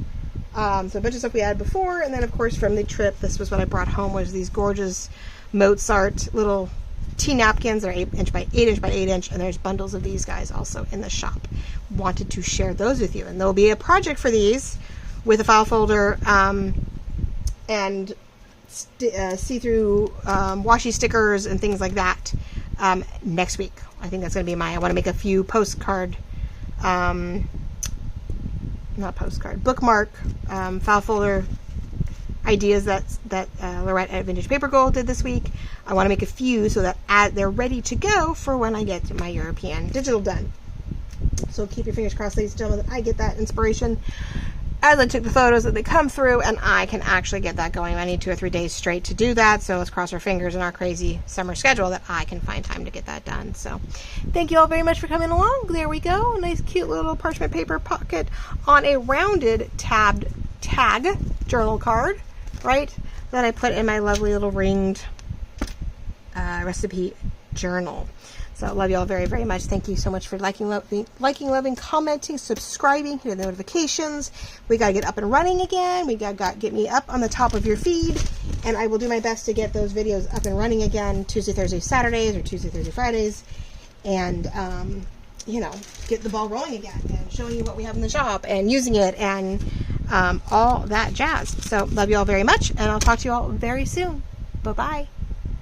So a bunch of stuff we had before, and then of course from the trip, this was what I brought home, was these gorgeous Mozart little tea napkins. They're 8 inch by 8 inch by 8 inch, and there's bundles of these guys also in the shop. Wanted to share those with you, and there'll be a project for these with a file folder and see-through washi stickers and things like that next week. I think that's going to be I want to make a few postcard, bookmark file folder ideas that Lorette at Vintage Paper Gold did this week. I want to make a few so that they're ready to go for when I get my European digital done. So keep your fingers crossed, ladies and gentlemen, that I get that inspiration as I took the photos, that they come through and I can actually get that going. I need 2 or 3 days straight to do that, so let's cross our fingers in our crazy summer schedule that I can find time to get that done. So thank you all very much for coming along. There we go, a nice cute little parchment paper pocket on a rounded tabbed tag journal card, right, that I put in my lovely little ringed recipe journal. So I love you all very, very much. Thank you so much for liking, loving, commenting, subscribing, hitting the notifications. We got to get up and running again. We got to get me up on the top of your feed, and I will do my best to get those videos up and running again Tuesday, Thursday, Saturdays, or Tuesday, Thursday, Fridays, and you know, get the ball rolling again and showing you what we have in the shop and using it and all that jazz. So love you all very much, and I'll talk to you all very soon. Bye-bye.